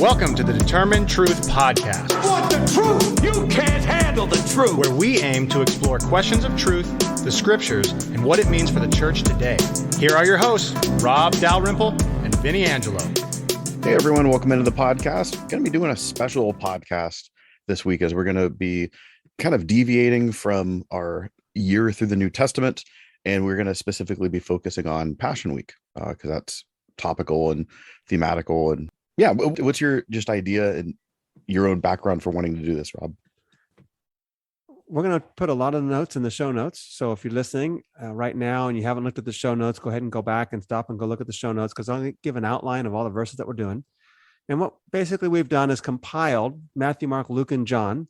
Welcome to the Determined Truth Podcast. Want the truth? You can't handle the truth. Where we aim to explore questions of truth, the scriptures, and what it means for the church today. Here are your hosts, Rob Dalrymple and Vinnie Angelo. Hey everyone, welcome into the podcast. We're going to be doing a special podcast this week as we're going to be kind of deviating from our year through the New Testament, and we're going to specifically be focusing on Passion Week because that's topical and thematical. And yeah, what's your just idea and your own background for wanting to do this, Rob? We're going to put a lot of notes in the show notes. So if you're listening right now and you haven't looked at the show notes, go ahead and go back and stop and go look at the show notes, because I'm going to give an outline of all the verses that we're doing. And what basically we've done is compiled Matthew, Mark, Luke, and John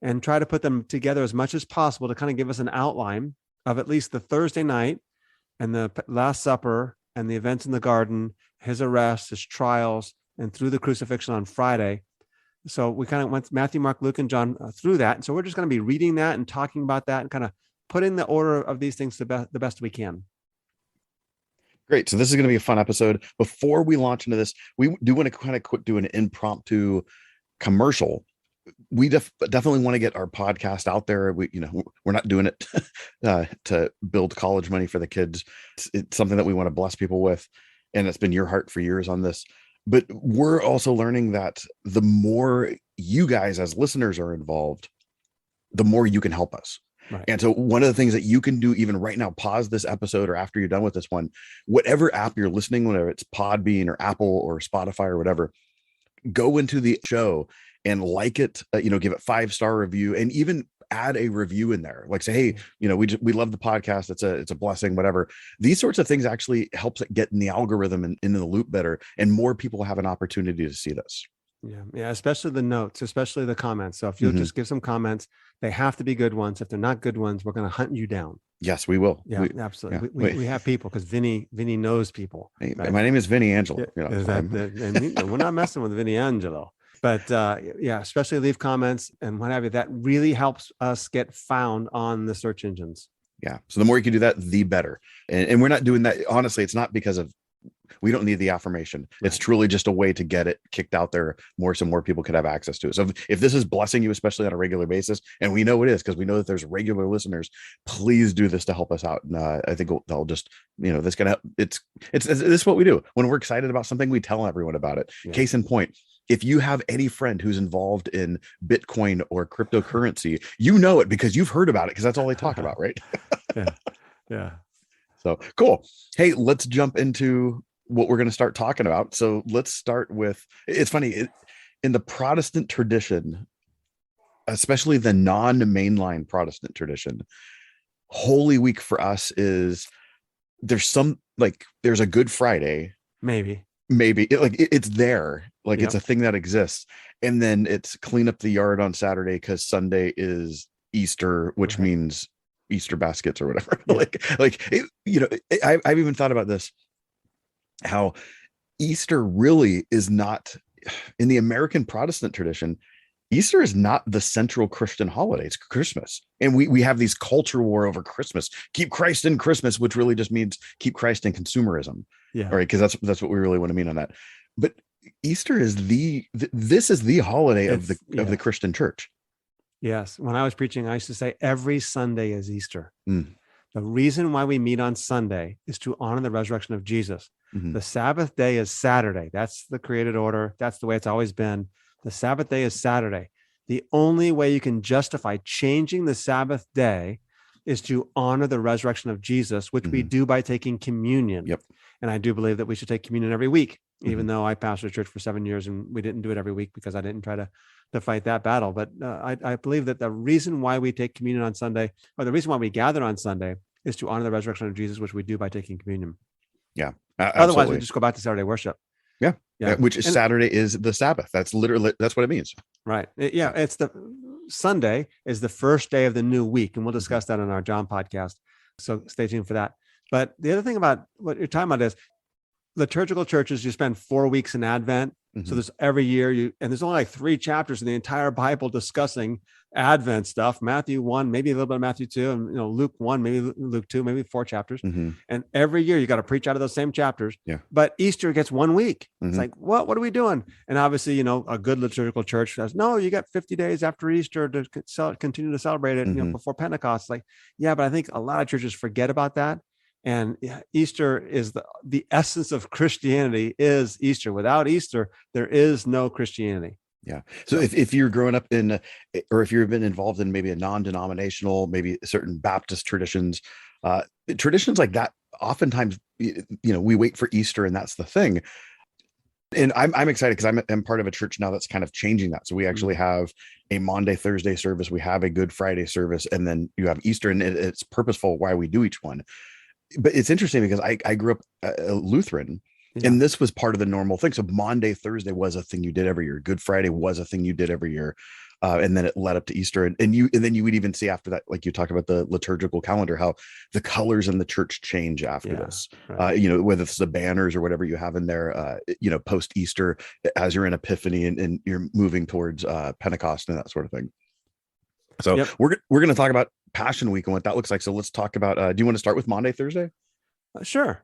and try to put them together as much as possible to kind of give us an outline of at least the Thursday night and the Last Supper and the events in the garden, his arrest, his trials, and through the crucifixion on Friday. So we kind of went Matthew, Mark, Luke, and John through that. And so we're just going to be reading that and talking about that and kind of putting the order of these things the best we can. Great. So this is going to be a fun episode. Before we launch into this, we do want to kind of do an impromptu commercial. We definitely want to get our podcast out there. We're not doing it to build college money for the kids. It's something that we want to bless people with. And it's been your heart for years on this. But we're also learning that the more you guys as listeners are involved, the more you can help us. Right. And so one of the things that you can do even right now, pause this episode or after you're done with this one, whatever app you're listening, whether it's Podbean or Apple or Spotify or whatever, go into the show and like it, give it 5-star review and even add a review in there. Like say, hey, we love the podcast. It's a blessing, whatever. These sorts of things actually helps it get in the algorithm and into the loop better. And more people have an opportunity to see this. Yeah. Especially the notes, especially the comments. So if you'll just give some comments, they have to be good ones. If they're not good ones, we're going to hunt you down. Yes, we will. Yeah, absolutely. Yeah. We have people because Vinnie knows people. Hey, right? My name is Vinnie Angelo. We're not messing with Vinnie Angelo. But especially leave comments and what have you. That really helps us get found on the search engines. Yeah. So the more you can do that, the better. And we're not doing that. Honestly, it's not because we don't need the affirmation. Right. It's truly just a way to get it kicked out there more so more people could have access to it. So if this is blessing you, especially on a regular basis, and we know it is because we know that there's regular listeners, please do this to help us out. And I think they'll just, this can help. This is what we do. When we're excited about something, we tell everyone about it. Yeah. Case in point, if you have any friend who's involved in Bitcoin or cryptocurrency, you know it because you've heard about it because that's all they talk about, right? Yeah. So cool. Hey, let's jump into what we're going to start talking about. So let's start with, it's funny, in the Protestant tradition, especially the non-mainline Protestant tradition, Holy Week for us is there's a Good Friday. Maybe it's there. It's a thing that exists. And then it's clean up the yard on Saturday because Sunday is Easter, which means Easter baskets or whatever. I've even thought about this, how Easter really is not, in the American Protestant tradition, Easter is not the central Christian holiday. It's Christmas. And we have these culture war over Christmas. Keep Christ in Christmas, which really just means keep Christ in consumerism. Yeah. All right. Because that's what we really want to mean on that. But Easter is this is the holiday of the Christian church. Yes. When I was preaching, I used to say every Sunday is Easter. The reason why we meet on Sunday is to honor the resurrection of Jesus. Mm-hmm. The Sabbath day is Saturday. That's the created order. That's the way it's always been. The Sabbath day is Saturday. The only way you can justify changing the Sabbath day is to honor the resurrection of Jesus, which we do by taking communion. Yep. And I do believe that we should take communion every week, even though I pastored a church for 7 years and we didn't do it every week because I didn't try to fight that battle. But I believe that the reason why we take communion on Sunday, or the reason why we gather on Sunday, is to honor the resurrection of Jesus, which we do by taking communion. Yeah. Otherwise, we just go back to Saturday worship. Yeah. Which is Saturday is the Sabbath. That's what it means. Right. Yeah. It's the Sunday is the first day of the new week. And we'll discuss that on our John podcast. So stay tuned for that. But the other thing about what you're talking about is liturgical churches, you spend 4 weeks in Advent So there's every year and there's only like 3 chapters in the entire Bible discussing Advent stuff. Matthew 1, maybe a little bit of Matthew 2, and Luke 1, maybe Luke 2, maybe 4 chapters. And every year you got to preach out of those same chapters. Yeah. But Easter gets 1 week. It's like, what are we doing? And obviously, a good liturgical church says, no, you got 50 days after Easter to continue to celebrate it, before Pentecost. Like, yeah, but I think a lot of churches forget about that. And Easter is the essence of Christianity is Easter. Without Easter, there is no Christianity. Yeah. So if you're growing up in, or if you've been involved in maybe a non-denominational, maybe certain Baptist traditions like that, oftentimes, we wait for Easter and that's the thing. And I'm excited because I'm part of a church now that's kind of changing that. So we actually have a Maundy, Thursday service. We have a Good Friday service, and then you have Easter, and it's purposeful why we do each one. But it's interesting because I grew up Lutheran, and this was part of the normal thing. So Maundy, Thursday was a thing you did every year. Good Friday was a thing you did every year. And then it led up to Easter. And then you would even see after that, like you talk about the liturgical calendar, how the colors in the church change after this, right. Whether it's the banners or whatever you have in there, post Easter as you're in Epiphany and you're moving towards Pentecost and that sort of thing. So we're going to talk about Passion Week and what that looks like. So let's talk about, do you want to start with Maundy, Thursday? Sure.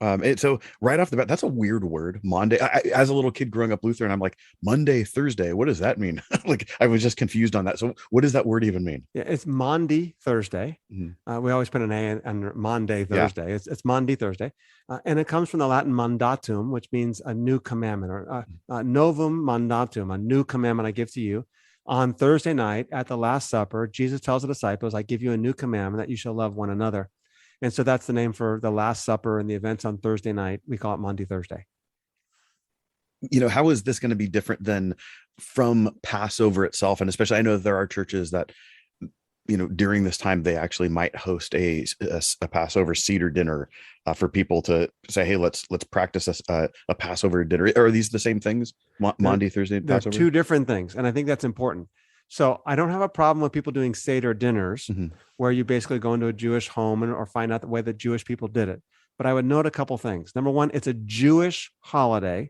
So right off the bat, that's a weird word, Maundy. As a little kid growing up Lutheran, I'm like, Monday, Thursday, what does that mean? Like, I was just confused on that. So what does that word even mean? Yeah, it's Maundy, Thursday. We always put an A under Maundy, Thursday. Yeah. It's Maundy, Thursday. And it comes from the Latin mandatum, which means a new commandment, or novum mandatum, a new commandment I give to you. On Thursday night at the Last Supper, Jesus tells the disciples, I give you a new commandment that you shall love one another. And so that's the name for the Last Supper and the events on Thursday night. We call it Maundy, Thursday. How is this going to be different than from Passover itself? And especially, I know there are churches that, during this time, they actually might host a Passover Seder dinner for people to say, hey, let's practice a Passover dinner. Are these the same things? Maundy, Thursday, and Passover? They're 2 different things. And I think that's important. So I don't have a problem with people doing Seder dinners where you basically go into a Jewish home or find out the way that Jewish people did it. But I would note a couple things. Number one, it's a Jewish holiday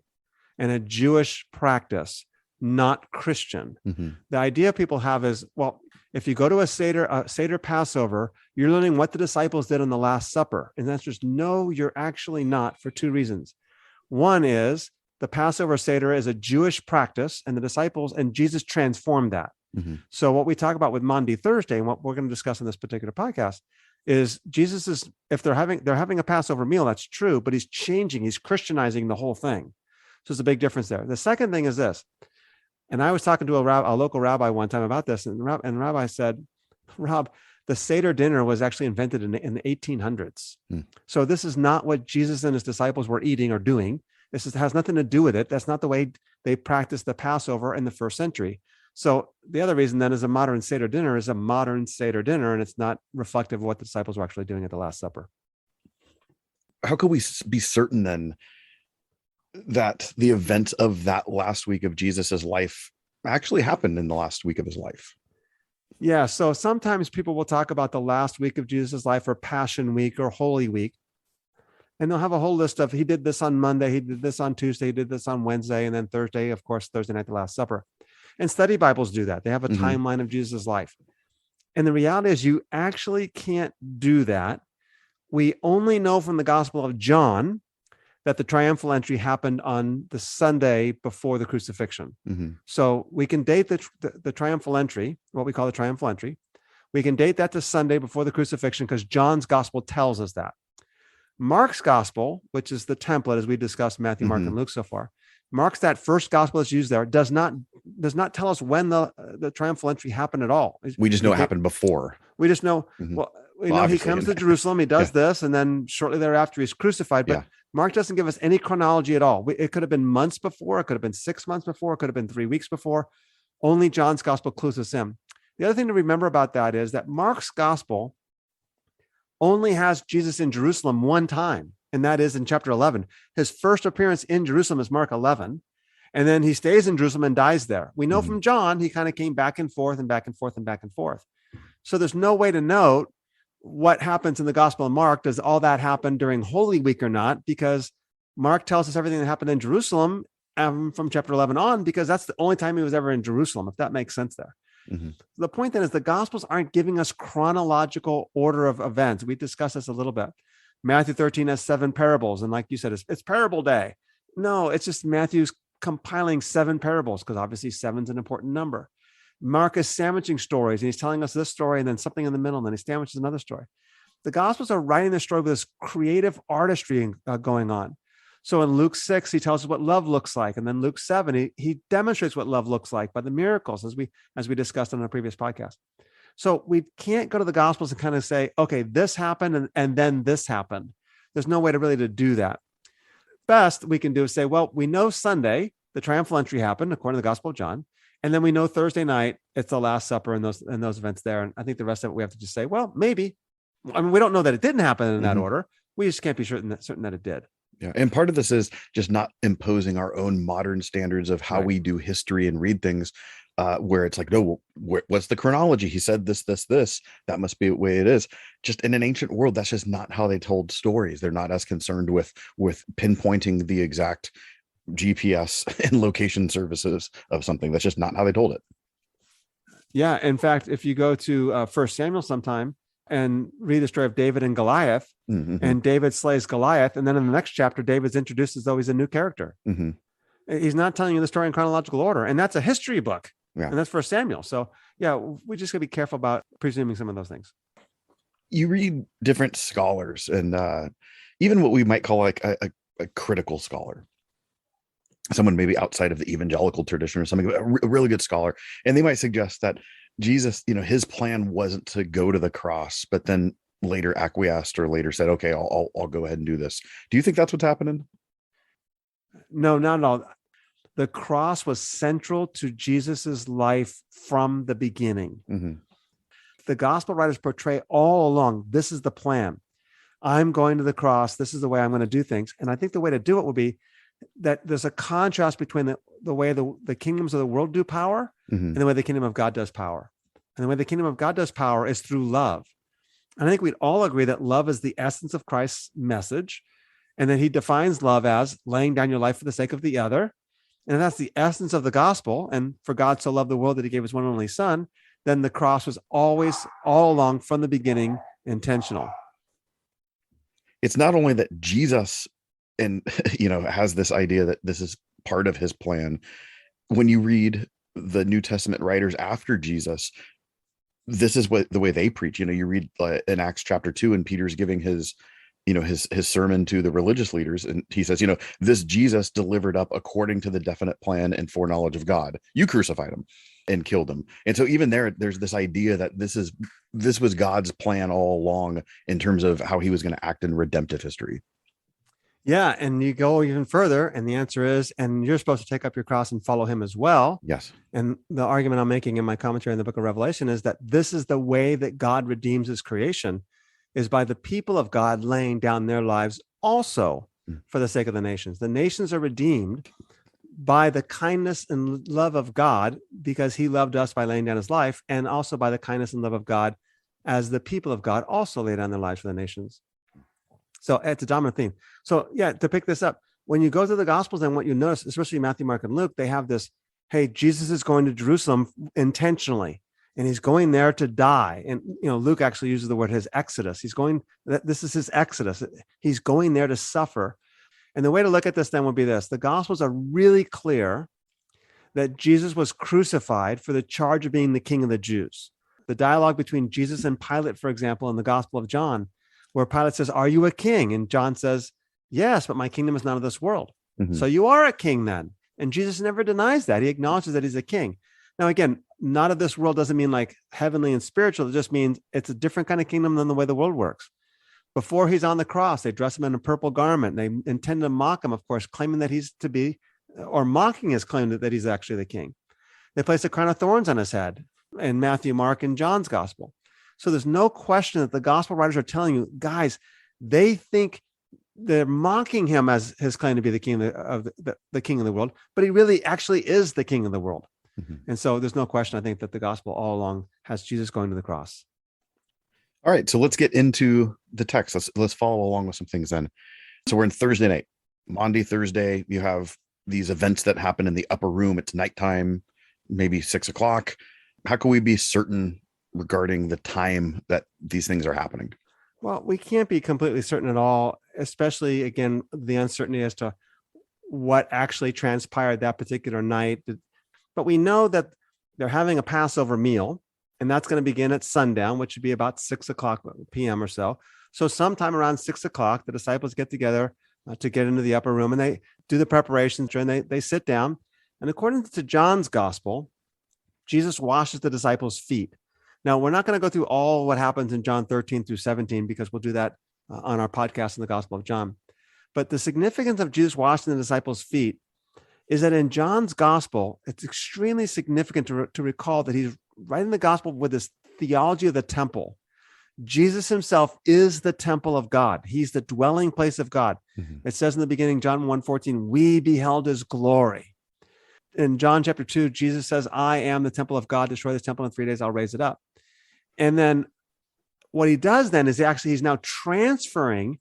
and a Jewish practice, not Christian. The idea people have is, well, if you go to a Seder Passover, you're learning what the disciples did on the Last Supper. And that's just, no, you're actually not, for 2 reasons. One is the Passover Seder is a Jewish practice, and the disciples and Jesus transformed that. So what we talk about with Maundy, Thursday, and what we're going to discuss in this particular podcast is Jesus is, if they're having a Passover meal, that's true, but he's Christianizing the whole thing. So there's a big difference there. The second thing is this, and I was talking to a local rabbi one time about this, and Rabbi said, Rob, the Seder dinner was actually invented in the 1800s. So this is not what Jesus and his disciples were eating or doing. This has nothing to do with it. That's not the way they practiced the Passover in the first century. So the other reason then is a modern Seder dinner is a modern Seder dinner, and it's not reflective of what the disciples were actually doing at the Last Supper. How could we be certain then that the events of that last week of Jesus's life actually happened in the last week of his life? Yeah. So sometimes people will talk about the last week of Jesus's life, or Passion Week, or Holy Week. And they'll have a whole list of, he did this on Monday, he did this on Tuesday, he did this on Wednesday, and then Thursday, of course, Thursday night, the Last Supper. And study Bibles do that. They have a timeline of Jesus' life. And the reality is you actually can't do that. We only know from the Gospel of John that the triumphal entry happened on the Sunday before the crucifixion. So we can date the triumphal entry, what we call the triumphal entry. We can date that to Sunday before the crucifixion because John's Gospel tells us that. Mark's Gospel, which is the template as we discussed Matthew, Mark, and Luke so far, Mark's that first gospel that's used there does not tell us when the triumphal entry happened at all. We just know it happened before. We just know, we know he comes to Jerusalem, he does this, and then shortly thereafter he's crucified. But Mark doesn't give us any chronology at all. It could have been months before, it could have been 6 months before, it could have been 3 weeks before. Only John's Gospel clues us in. The other thing to remember about that is that Mark's Gospel only has Jesus in Jerusalem one time. And that is in chapter 11. His first appearance in Jerusalem is Mark 11. And then he stays in Jerusalem and dies there. We know from John, he kind of came back and forth and back and forth and back and forth. So there's no way to note what happens in the Gospel of Mark. Does all that happen during Holy Week or not? Because Mark tells us everything that happened in Jerusalem, from chapter 11 on, because that's the only time he was ever in Jerusalem, if that makes sense there. Mm-hmm. The point then is the Gospels aren't giving us chronological order of events. We discussed this a little bit. Matthew 13 has 7 parables. And like you said, it's parable day. No, it's just Matthew's compiling 7 parables, because obviously 7's an important number. Mark is sandwiching stories, and he's telling us this story and then something in the middle, and then he sandwiches another story. The Gospels are writing the story with this creative artistry going on. So in Luke 6, he tells us what love looks like. And then Luke 7, he demonstrates what love looks like by the miracles, as we discussed on a previous podcast. So we can't go to the Gospels and kind of say, okay, this happened and then this happened. There's no way to do that. Best we can do is say, well, we know Sunday, the triumphal entry happened according to the Gospel of John. And then we know Thursday night, it's the Last Supper and those events there. And I think the rest of it, we have to just say, well, maybe. I mean, we don't know that it didn't happen in that order. We just can't be certain that it did. Yeah. And part of this is just not imposing our own modern standards of how we do history and read things, where it's like, no, what's the chronology? He said this, that must be the way it is. Just in an ancient world, that's just not how they told stories. They're not as concerned with pinpointing the exact GPS and location services of something. That's just not how they told it. Yeah. In fact, if you go to 1 Samuel sometime and read the story of David and Goliath, and David slays Goliath, and then in the next chapter, David's introduced as though he's a new character. He's not telling you the story in chronological order, and that's a history book, and that's 1 Samuel. So yeah, we just got to be careful about presuming some of those things. You read different scholars, and even what we might call like a critical scholar, someone maybe outside of the evangelical tradition or something, a really good scholar, and they might suggest that Jesus, his plan wasn't to go to the cross, but then later acquiesced or later said, okay, I'll go ahead and do this. Do you think that's what's happening? No, not at all. The cross was central to Jesus's life from the beginning. The gospel writers portray all along, this is the plan. I'm going to the cross. This is the way I'm going to do things. And I think the way to do it will be that there's a contrast between the way the kingdoms of the world do power and the way the kingdom of God does power. And the way the kingdom of God does power is through love. And I think we'd all agree that love is the essence of Christ's message, and that he defines love as laying down your life for the sake of the other. And if that's the essence of the gospel, and for God so loved the world that he gave his one and only son, then the cross was always, all along from the beginning, intentional. It's not only that Jesus has this idea that this is part of his plan. When you read the New Testament writers after Jesus, this is the way they preach. You read in Acts chapter 2, and Peter's giving his sermon to the religious leaders, and he says, this Jesus delivered up according to the definite plan and foreknowledge of God. You crucified him and killed him. And so even there's this idea that this was God's plan all along in terms of how he was going to act in redemptive history. Yeah. And you go even further, and the answer is, and you're supposed to take up your cross and follow him as well. Yes. And the argument I'm making in my commentary in the book of Revelation is that this is the way that God redeems his creation, is by the people of God laying down their lives also for the sake of the nations. The nations are redeemed by the kindness and love of God, because he loved us by laying down his life, and also by the kindness and love of God as the people of God also lay down their lives for the nations. So it's a dominant theme. So yeah, to pick this up, when you go through the Gospels, and what you notice, especially Matthew, Mark, and Luke, they have this, hey, Jesus is going to Jerusalem intentionally, and he's going there to die. And, Luke actually uses the word his exodus. This is his exodus. He's going there to suffer. And the way to look at this then would be this: the Gospels are really clear that Jesus was crucified for the charge of being the king of the Jews. The dialogue between Jesus and Pilate, for example, in the Gospel of John, where Pilate says, "Are you a king?" And John says, "Yes, but my kingdom is not of this world." So you are a king then. And Jesus never denies that. He acknowledges that he's a king. Now, again, not of this world doesn't mean like heavenly and spiritual. It just means it's a different kind of kingdom than the way the world works. Before he's on the cross, they dress him in a purple garment. They intend to mock him, of course, claiming that he's to be, or mocking his claim that he's actually the king. They place a crown of thorns on his head in Matthew, Mark, and John's gospel. So there's no question that the gospel writers are telling you, guys, they think they're mocking him as his claim to be the king of the king of the world, but he really actually is the king of the world. And so there's no question, I think, that the gospel all along has Jesus going to the cross. All right, so let's get into the text. Let's follow along with some things then. So we're in Thursday night. Maundy Thursday, you have these events that happen in the upper room? It's nighttime, maybe 6 o'clock. How can we be certain regarding the time that these things are happening? Well, we can't be completely certain at all, especially, again, the uncertainty as to what actually transpired that particular night. But we know that they're having a Passover meal, and that's going to begin at sundown, which would be about 6 o'clock p.m. or so. So sometime around 6 o'clock, the disciples get together to get into the upper room, and they do the preparations, and they sit down. And according to John's gospel, Jesus washes the disciples' feet. Now, we're not going to go through all what happens in John 13 through 17, because we'll do that on our podcast in the Gospel of John. But the significance of Jesus washing the disciples' feet is that in John's gospel, it's extremely significant to recall that he's writing the gospel with this theology of the temple. Jesus himself is the temple of God. He's the dwelling place of God. Mm-hmm. It says in the beginning, John 1:14, we beheld his glory. In John chapter 2, Jesus says, I am the temple of God. Destroy this temple in 3 days, I'll raise it up. And then what he does then is he's now transferring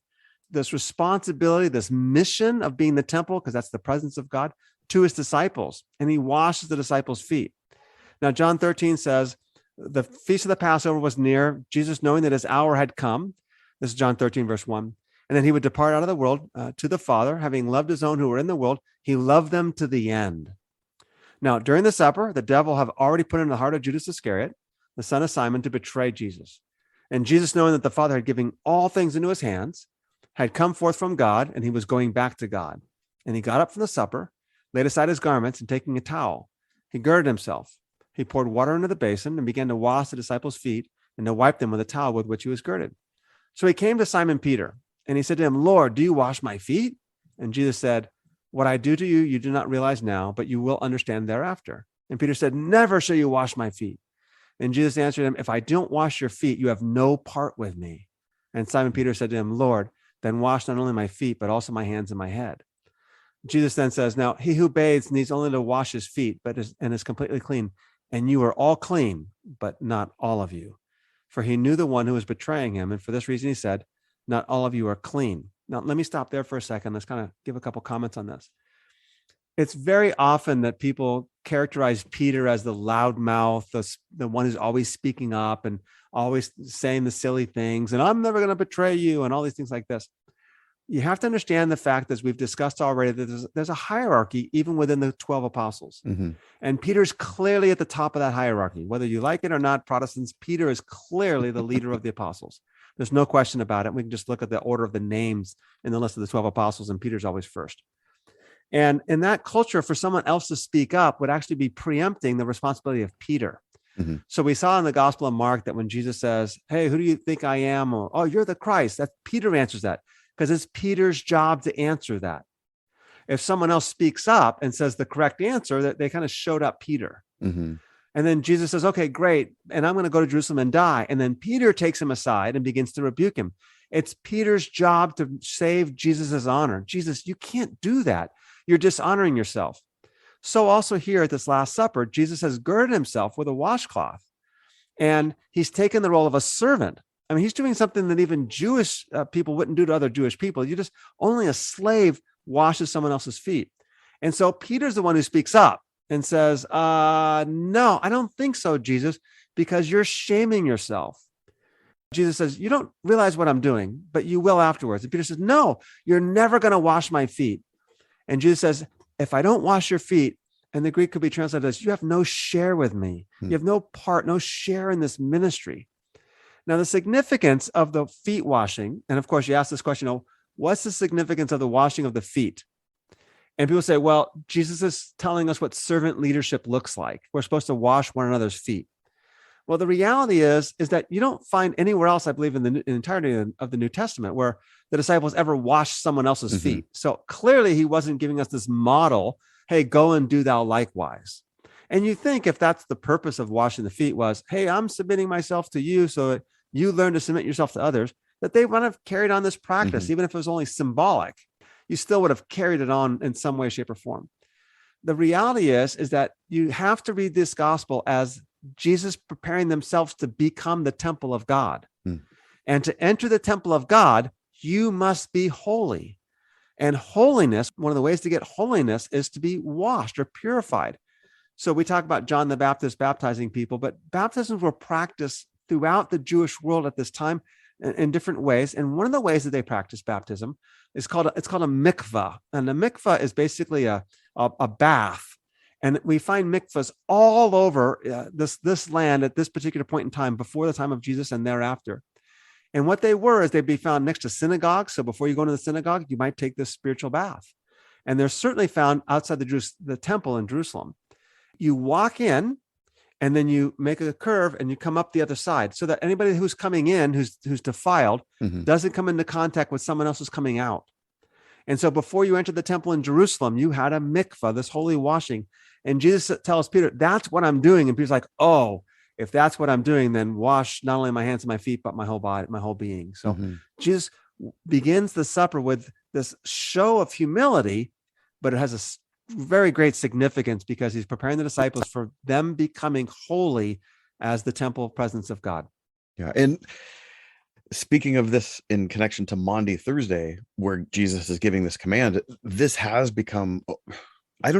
this responsibility, this mission of being the temple, because that's the presence of God, to his disciples. And he washes the disciples' feet. Now, John 13 says, the feast of the Passover was near. Jesus, knowing that his hour had come, this is John 13, verse 1, and then he would depart out of the world to the Father, having loved his own who were in the world, he loved them to the end. Now, during the supper, the devil have already put in the heart of Judas Iscariot, the son of Simon, to betray Jesus. And Jesus, knowing that the Father had given all things into his hands, had come forth from God, and he was going back to God. And he got up from the supper, laid aside his garments, and taking a towel, he girded himself. He poured water into the basin and began to wash the disciples' feet and to wipe them with a towel with which he was girded. So he came to Simon Peter, and he said to him, Lord, do you wash my feet? And Jesus said, what I do to you, you do not realize now, but you will understand thereafter. And Peter said, never shall you wash my feet. And Jesus answered him, if I don't wash your feet, you have no part with me. And Simon Peter said to him, Lord, then wash not only my feet, but also my hands and my head. Jesus then says, now he who bathes needs only to wash his feet, and is completely clean. And you are all clean, but not all of you. For he knew the one who was betraying him. And for this reason, he said, not all of you are clean. Now, let me stop there for a second. Let's kind of give a couple comments on this. It's very often that people characterize Peter as the loudmouth, the one who's always speaking up and always saying the silly things, and I'm never going to betray you, and all these things like this. You have to understand the fact, as we've discussed already, that there's a hierarchy even within the 12 apostles. Mm-hmm. And Peter's clearly at the top of that hierarchy. Whether you like it or not, Protestants, Peter is clearly the leader of the apostles. There's no question about it. We can just look at the order of the names in the list of the 12 apostles, and Peter's always first. And in that culture, for someone else to speak up would actually be preempting the responsibility of Peter. Mm-hmm. So we saw in the Gospel of Mark that when Jesus says, hey, who do you think I am? Or, oh, you're the Christ. That Peter answers that, because it's Peter's job to answer that. If someone else speaks up and says the correct answer, that they kind of showed up Peter. Mm-hmm. And then Jesus says, okay, great. And I'm going to go to Jerusalem and die. And then Peter takes him aside and begins to rebuke him. It's Peter's job to save Jesus's honor. Jesus, you can't do that. You're dishonoring yourself. So also here at this Last Supper, Jesus has girded himself with a washcloth, and he's taken the role of a servant. I mean, he's doing something that even Jewish people wouldn't do to other Jewish people. Only a slave washes someone else's feet. And so Peter's the one who speaks up and says, no, I don't think so, Jesus, because you're shaming yourself. Jesus says, you don't realize what I'm doing, but you will afterwards. And Peter says, no, you're never going to wash my feet. And Jesus says, if I don't wash your feet, and the Greek could be translated as, you have no share with me. You have no part, no share in this ministry. Now, the significance of the feet washing, and of course, you ask this question, what's the significance of the washing of the feet? And people say, well, Jesus is telling us what servant leadership looks like. We're supposed to wash one another's feet. Well, the reality is that you don't find anywhere else, I believe, in the entirety of the New Testament where the disciples ever washed someone else's mm-hmm. feet. So clearly he wasn't giving us this model, hey, go and do thou likewise. And you think if that's the purpose of washing the feet was, hey, I'm submitting myself to you so that you learn to submit yourself to others, that they would have carried on this practice, mm-hmm. even if it was only symbolic. You still would have carried it on in some way, shape, or form. The reality is that you have to read this gospel as Jesus preparing themselves to become the temple of God. And to enter the temple of God, you must be holy. And holiness, one of the ways to get holiness is to be washed or purified. So we talk about John the Baptist baptizing people, but baptisms were practiced throughout the Jewish world at this time in different ways. And one of the ways that they practice baptism is called a mikvah. And a mikvah is basically a bath. And we find mikvahs all over this land at this particular point in time, before the time of Jesus and thereafter. And what they were is they'd be found next to synagogues. So before you go into the synagogue, you might take this spiritual bath. And they're certainly found outside the temple in Jerusalem. You walk in, and then you make a curve and you come up the other side, so that anybody who's coming in, who's defiled, doesn't come into contact with someone else who's coming out. And so before you enter the temple in Jerusalem, you had a mikvah, this holy washing. And Jesus tells Peter, that's what I'm doing. And Peter's like, oh, if that's what I'm doing, then wash not only my hands and my feet, but my whole body, my whole being. So Jesus begins the supper with this show of humility, but it has a very great significance because he's preparing the disciples for them becoming holy as the temple presence of God. Yeah. And speaking of this in connection to Maundy Thursday, where Jesus is giving this command, this has become, I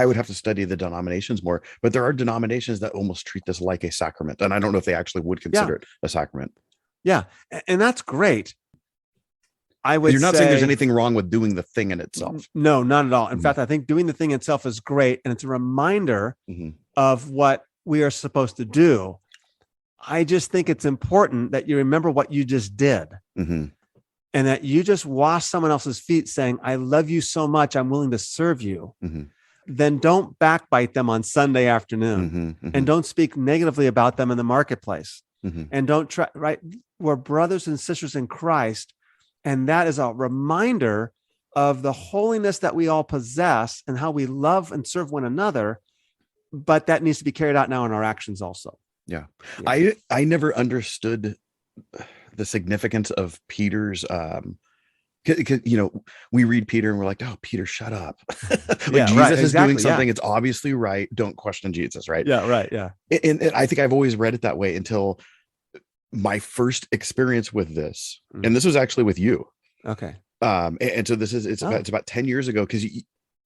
would have to study the denominations more, but there are denominations that almost treat this like a sacrament. And I don't know if they actually would consider it a sacrament. Yeah. And that's great. You're not saying there's anything wrong with doing the thing in itself. No, not at all. In fact, I think doing the thing itself is great. And it's a reminder of what we are supposed to do. I just think it's important that you remember what you just did. And that you just wash someone else's feet saying, I love you so much, I'm willing to serve you. Then don't backbite them on Sunday afternoon. And don't speak negatively about them in the marketplace. And don't try, right? We're brothers and sisters in Christ. And that is a reminder of the holiness that we all possess and how we love and serve one another. But that needs to be carried out now in our actions also. Yeah. I never understood the significance of Peter's, we read Peter and we're like, oh, Peter, shut up. Jesus is doing something. It's obviously right. Don't question Jesus. Right. Yeah. Right. Yeah. And I think I've always read it that way until my first experience with this, and this was actually with you. Okay. And so it's about 10 years ago, because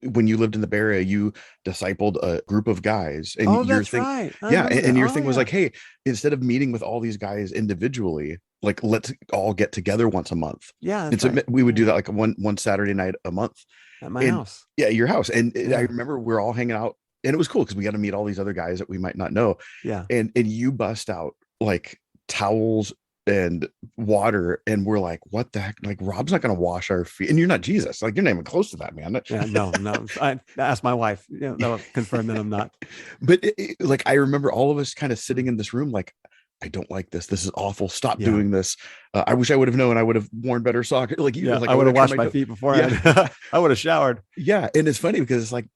when you lived in the Bay Area, you discipled a group of guys. And your thing, right. And your thing was like, hey, instead of meeting with all these guys individually, like let's all get together once a month. Yeah. And so we would do that like one Saturday night a month at my house. Yeah, your house. And I remember we're all hanging out, and it was cool because we got to meet all these other guys that we might not know. Yeah. And you bust out like towels and water, and we're like, what the heck? Like, Rob's not going to wash our feet, and you're not Jesus. Like, you're not even close to that, man. Yeah, no. I asked my wife. That'll confirm that I'm not. But like, I remember all of us kind of sitting in this room, like, I don't like this. This is awful. Stop doing this. I wish I would have known. I would have worn better socks. Like, I would have washed my feet before. I would have showered. Yeah, and it's funny because it's like,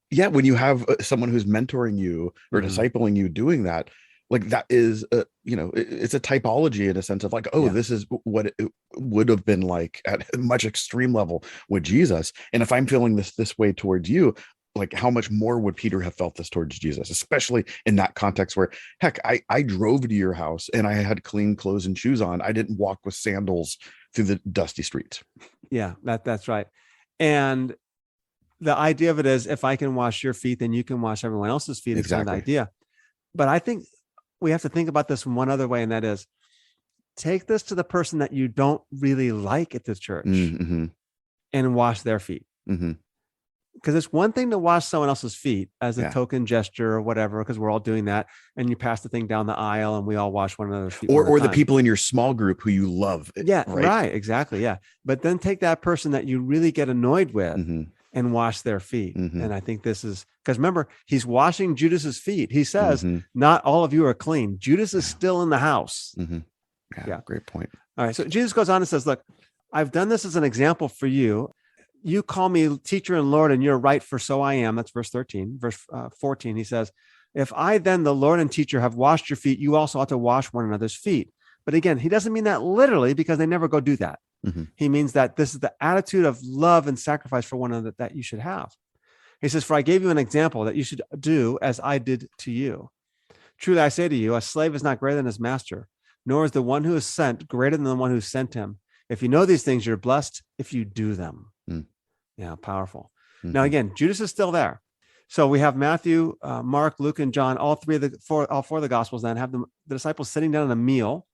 when you have someone who's mentoring you or discipling you doing that. Like that is, it's a typology in a sense of like, this is what it would have been like at a much extreme level with Jesus. And if I'm feeling this way towards you, like how much more would Peter have felt this towards Jesus, especially in that context where, heck, I drove to your house and I had clean clothes and shoes on. I didn't walk with sandals through the dusty streets. Yeah, that's right. And the idea of it is, if I can wash your feet, then you can wash everyone else's feet. Exactly. Is kind of the idea. But I think we have to think about this in one other way, and that is, take this to the person that you don't really like at the church and wash their feet. Because it's one thing to wash someone else's feet as a token gesture or whatever, because we're all doing that, and you pass the thing down the aisle and we all wash one another's feet. Or the people in your small group who you love. Yeah, right. Exactly. Yeah. But then take that person that you really get annoyed with and wash their feet. And I think this is, because remember, he's washing Judas's feet. He says, not all of you are clean. Judas is still in the house. Yeah, great point. All right. So Jesus goes on and says, look, I've done this as an example for you. You call me teacher and Lord, and you're right, for so I am. That's verse 13. Verse 14, he says, if I then, the Lord and teacher, have washed your feet, you also ought to wash one another's feet. But again, he doesn't mean that literally, because they never go do that. He means that this is the attitude of love and sacrifice for one another that you should have. He says, for I gave you an example that you should do as I did to you. Truly, I say to you, a slave is not greater than his master, nor is the one who is sent greater than the one who sent him. If you know these things, you're blessed if you do them. Mm. Yeah, powerful. Mhm. Now, again, Judas is still there. So we have Matthew, Mark, Luke, and John, all four of the Gospels then have the disciples sitting down at a meal.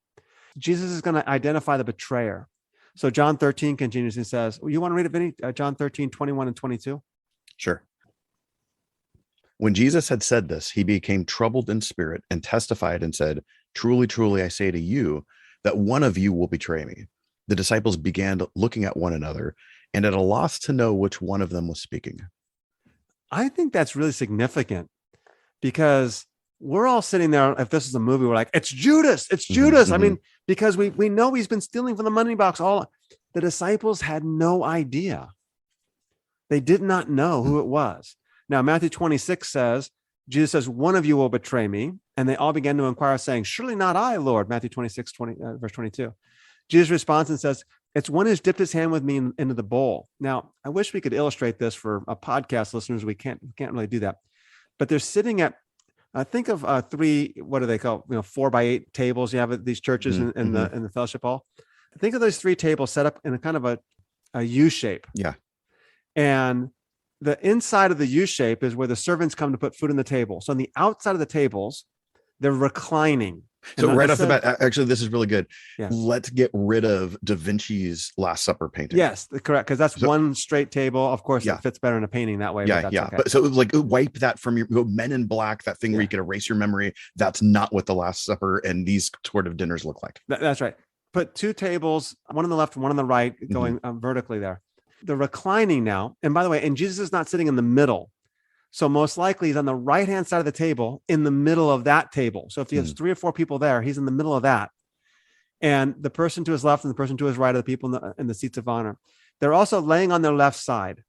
Jesus is going to identify the betrayer. So John 13 continues and says, you want to read it, Vinnie? John 13, 21 and 22. Sure. When Jesus had said this, he became troubled in spirit and testified and said, truly, truly, I say to you that one of you will betray me. The disciples began looking at one another and at a loss to know which one of them was speaking. I think that's really significant because we're all sitting there. If this is a movie, we're like, it's Judas. It's Judas. Mm-hmm. I mean, because we know he's been stealing from the money box. The disciples had no idea. They did not know who it was. Now, Matthew 26 says, Jesus says, one of you will betray me. And they all began to inquire, saying, surely not I, Lord. Matthew 26, verse 22. Jesus responds and says, it's one who's dipped his hand with me into the bowl. Now, I wish we could illustrate this for a podcast listeners. We can't really do that. But they're sitting at, think of three, what do they call, 4x8 tables you have at these churches in the fellowship hall. Think of those three tables set up in a kind of a U shape. Yeah. And the inside of the U shape is where the servants come to put food on the table. So on the outside of the tables, they're reclining. So right off the bat, actually, this is really good. Yeah. Let's get rid of Da Vinci's Last Supper painting. Yes, correct. Because that's one straight table. Of course, it fits better in a painting that way. Yeah, but yeah. Okay. But so like wipe that from your Men in Black, that thing where you can erase your memory. That's not what the Last Supper and these sort of dinners look like. That's right. Put two tables, one on the left, one on the right, going vertically there. The reclining now. And by the way, and Jesus is not sitting in the middle. So most likely he's on the right-hand side of the table in the middle of that table. So if he has 3 or 4 people there, he's in the middle of that. And the person to his left and the person to his right are the people in the seats of honor. They're also laying on their left side.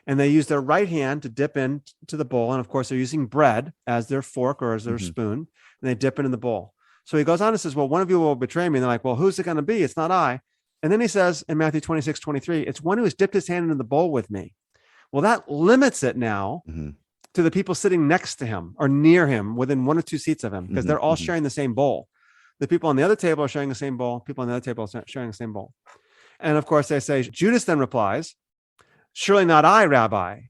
And they use their right hand to dip into the bowl. And of course, they're using bread as their fork or as their spoon. And they dip it in the bowl. So he goes on and says, well, one of you will betray me. And they're like, well, who's it going to be? It's not I. And then he says in Matthew 26, 23, it's one who has dipped his hand into the bowl with me. Well, that limits it now to the people sitting next to him or near him within 1 or 2 seats of him, because they're all sharing the same bowl. The people on the other table are sharing the same bowl. People on the other table are sharing the same bowl. And of course, they say, Judas then replies, surely not I, Rabbi.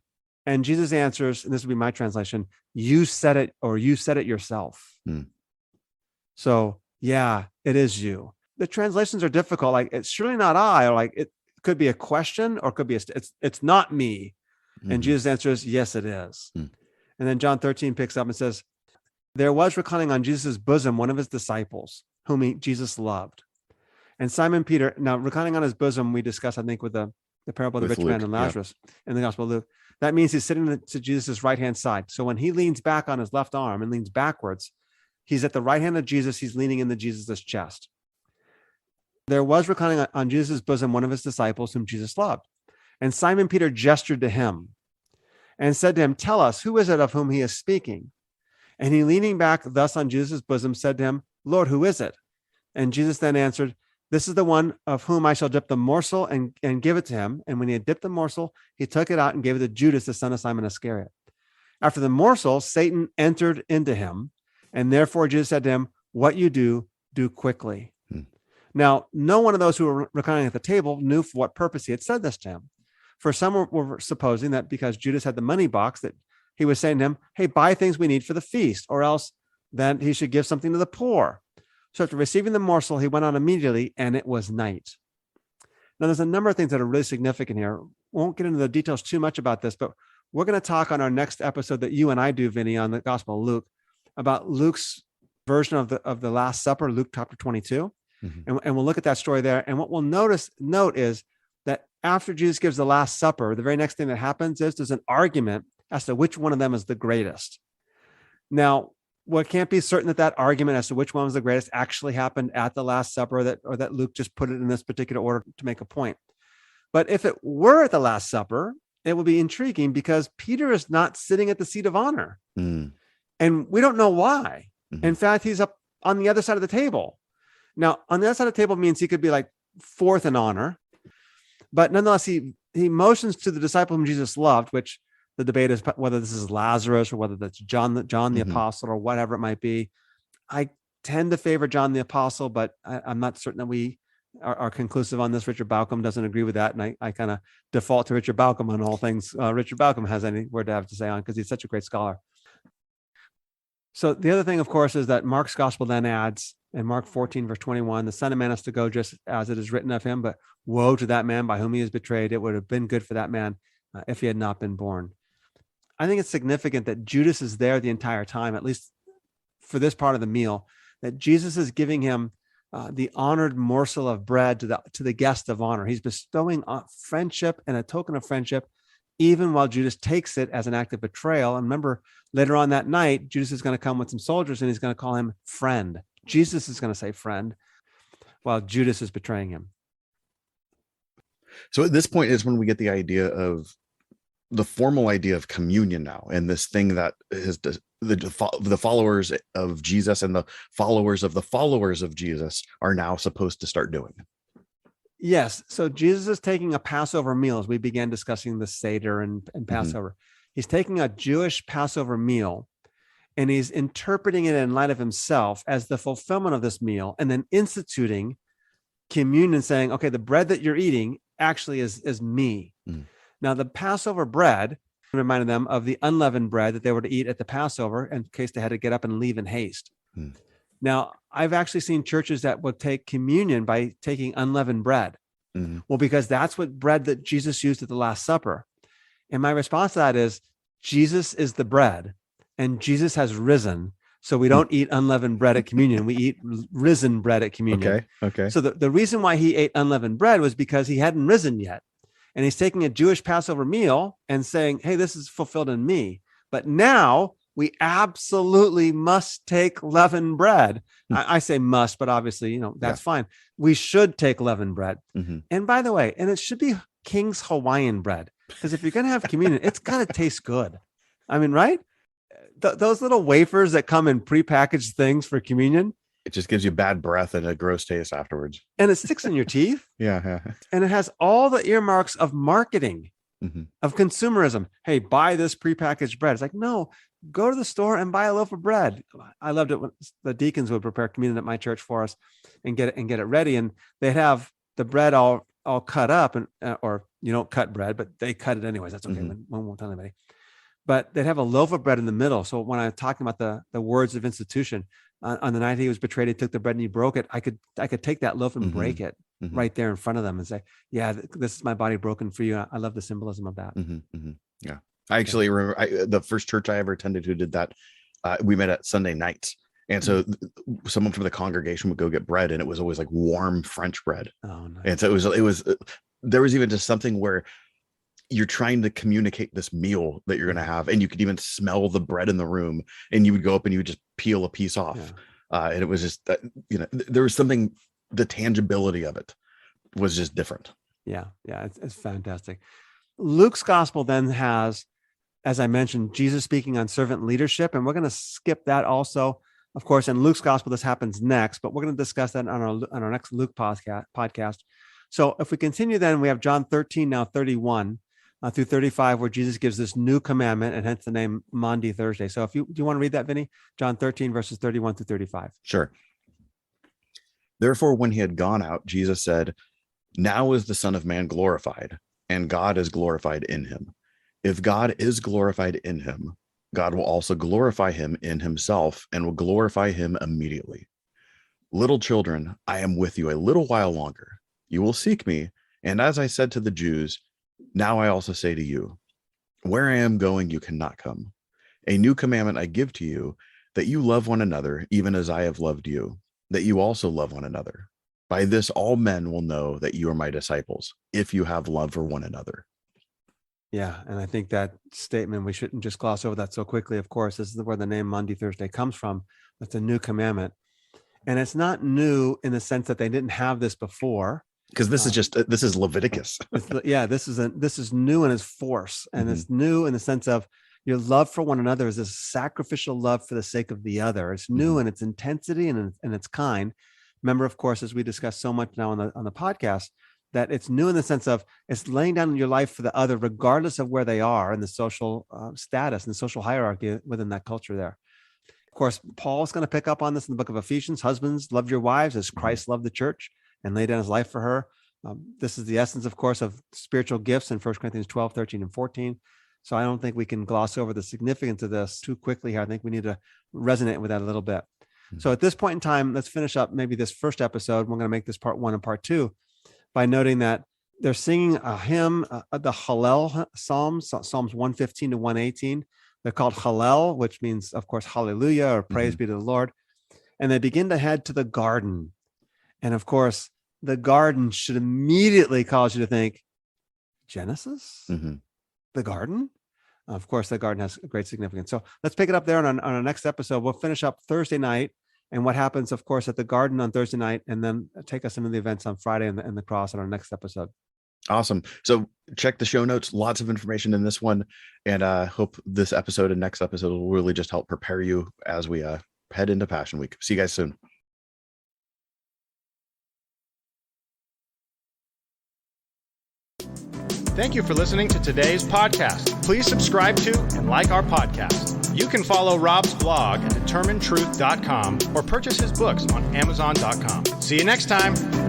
And Jesus answers, and this would be my translation, you said it, or you said it yourself. So yeah, it is you. The translations are difficult. Like, it's surely not I, or like it could be a question, or it could be it's not me. And Jesus answers, yes, it is. And then John 13 picks up and says, there was reclining on Jesus' bosom one of his disciples, whom Jesus loved. And Simon Peter, now reclining on his bosom, we discussed, I think, with the parable of the rich man and Lazarus in the Gospel of Luke. That means he's sitting to Jesus' right-hand side. So when he leans back on his left arm and leans backwards, he's at the right hand of Jesus. He's leaning into Jesus' chest. There was reclining on Jesus' bosom one of his disciples, whom Jesus loved. And Simon Peter gestured to him and said to him, tell us, who is it of whom he is speaking? And he, leaning back thus on Jesus' bosom, said to him, Lord, who is it? And Jesus then answered, this is the one of whom I shall dip the morsel and give it to him. And when he had dipped the morsel, he took it out and gave it to Judas, the son of Simon Iscariot. After the morsel, Satan entered into him. And therefore Jesus said to him, what you do quickly. Now, no one of those who were reclining at the table knew for what purpose he had said this to him. For some were supposing that because Judas had the money box, that he was saying to him, hey, buy things we need for the feast, or else that he should give something to the poor. So after receiving the morsel, he went on immediately, and it was night. Now, there's a number of things that are really significant here. Won't get into the details too much about this, but we're going to talk on our next episode that you and I do, Vinnie, on the Gospel of Luke, about Luke's version of the Last Supper, Luke chapter 22. And we'll look at that story there. And what we'll note is that after Jesus gives the Last Supper, the very next thing that happens is there's an argument as to which one of them is the greatest. Now, we can't be certain that argument as to which one was the greatest actually happened at the Last Supper, or that Luke just put it in this particular order to make a point. But if it were at the Last Supper, it would be intriguing because Peter is not sitting at the seat of honor. And we don't know why. In fact, he's up on the other side of the table. Now, on the other side of the table means he could be like 4th in honor. But nonetheless, he motions to the disciple whom Jesus loved, which the debate is whether this is Lazarus or whether that's John the Apostle or whatever it might be. I tend to favor John the Apostle, but I'm not certain that we are conclusive on this. Richard Bauckham doesn't agree with that. And I kind of default to Richard Bauckham on all things Richard Bauckham has any word to have to say on, because he's such a great scholar. So the other thing, of course, is that Mark's gospel then adds in Mark 14, verse 21, the Son of Man has to go just as it is written of him, but woe to that man by whom he is betrayed. It would have been good for that man if he had not been born. I think it's significant that Judas is there the entire time, at least for this part of the meal, that Jesus is giving him the honored morsel of bread to the guest of honor. He's bestowing friendship and a token of friendship, even while Judas takes it as an act of betrayal. And remember, later on that night, Judas is going to come with some soldiers and he's going to call him friend. Jesus is going to say friend while Judas is betraying him. So at this point is when we get the idea of the formal idea of communion now, and this thing that is the followers of Jesus and the followers of Jesus are now supposed to start doing. Yes. So Jesus is taking a Passover meal, as we began discussing the Seder and Passover. Mm-hmm. He's taking a Jewish Passover meal and he's interpreting it in light of himself as the fulfillment of this meal, and then instituting communion, saying, okay, the bread that you're eating actually is me. Mm. Now, the Passover bread reminded them of the unleavened bread that they were to eat at the Passover in case they had to get up and leave in haste. Mm. Now, I've actually seen churches that will take communion by taking unleavened bread. Mm-hmm. Well, because that's what bread that Jesus used at the Last Supper. And my response to that is, Jesus is the bread and Jesus has risen. So we don't eat unleavened bread at communion. We eat risen bread at communion. Okay. So the reason why he ate unleavened bread was because he hadn't risen yet. And he's taking a Jewish Passover meal and saying, hey, this is fulfilled in me. But now we absolutely must take leavened bread. I say must, but obviously, that's fine. We should take leavened bread. Mm-hmm. And by the way, and it should be King's Hawaiian bread, because if you're going to have communion, it's got to taste good. I mean, right? Those little wafers that come in prepackaged things for communion, it just gives you bad breath and a gross taste afterwards. And it sticks in your teeth. Yeah. And it has all the earmarks of marketing, mm-hmm. of consumerism. Hey, buy this prepackaged bread. It's like, no, go to the store and buy a loaf of bread. I loved it when the deacons would prepare communion at my church for us and get it ready. And they'd have the bread all cut up, and or you don't cut bread, but they cut it anyways. That's okay. Mm-hmm. We won't tell anybody. But they'd have a loaf of bread in the middle. So when I'm talking about the words of institution, on the night he was betrayed, he took the bread and he broke it. I could take that loaf and mm-hmm. break it mm-hmm. right there in front of them and say, yeah, this is my body broken for you. I love the symbolism of that. Mm-hmm. Mm-hmm. Yeah. I actually remember the first church I ever attended who did that. We met at Sunday nights. And so someone from the congregation would go get bread, and it was always like warm French bread. Oh, nice. And so it was, there was even just something where you're trying to communicate this meal that you're going to have, and you could even smell the bread in the room, and you would go up and you would just peel a piece off. Yeah. And it was just, there was something, the tangibility of it was just different. Yeah. It's fantastic. Luke's gospel then has, as I mentioned, Jesus speaking on servant leadership, and we're going to skip that also. Of course, in Luke's gospel, this happens next, but we're going to discuss that on our next Luke podcast. So if we continue, then we have John 13, now 31 through 35, where Jesus gives this new commandment, and hence the name Maundy Thursday. So do you want to read that, Vinnie? John 13, verses 31 through 35. Sure. Therefore, when he had gone out, Jesus said, now is the Son of Man glorified, and God is glorified in him. If God is glorified in him, God will also glorify him in himself, and will glorify him immediately. Little children, I am with you a little while longer. You will seek me, and as I said to the Jews, now I also say to you, where I am going, you cannot come. A new commandment I give to you, that you love one another, even as I have loved you, that you also love one another. By this, all men will know that you are my disciples, if you have love for one another. Yeah, and I think that statement, we shouldn't just gloss over that so quickly. Of course, this is where the name Maundy Thursday comes from. It's a new commandment. And it's not new in the sense that they didn't have this before. Because this is Leviticus. This is new in its force. And mm-hmm. It's new in the sense of your love for one another is this sacrificial love for the sake of the other. It's new mm-hmm. in its intensity and its kind. Remember, of course, as we discuss so much now on the podcast, that it's new in the sense of it's laying down your life for the other, regardless of where they are in the social status and the social hierarchy within that culture there. Of course, Paul's going to pick up on this in the book of Ephesians. Husbands, love your wives as Christ loved the church and lay down his life for her. This is the essence, of course, of spiritual gifts in 1 Corinthians 12, 13, and 14. So I don't think we can gloss over the significance of this too quickly here. I think we need to resonate with that a little bit. So at this point in time, let's finish up maybe this first episode. We're going to make this part 1 and part 2 by noting that they're singing a hymn, the Hallel Psalms, Psalms 115 to 118. They're called Hallel, which means, of course, hallelujah or praise be to the Lord. And they begin to head to the garden. And of course, the garden should immediately cause you to think, Genesis? The garden? Of course, the garden has great significance. So let's pick it up there on our next episode. We'll finish up Thursday night and what happens, of course, at the garden on Thursday night, and then take us into the events on Friday and the cross on our next episode. Awesome. So check the show notes. Lots of information in this one. And I hope this episode and next episode will really just help prepare you as we head into Passion Week. See you guys soon. Thank you for listening to today's podcast. Please subscribe to and like our podcast. You can follow Rob's blog at determinetruth.com or purchase his books on amazon.com. See you next time.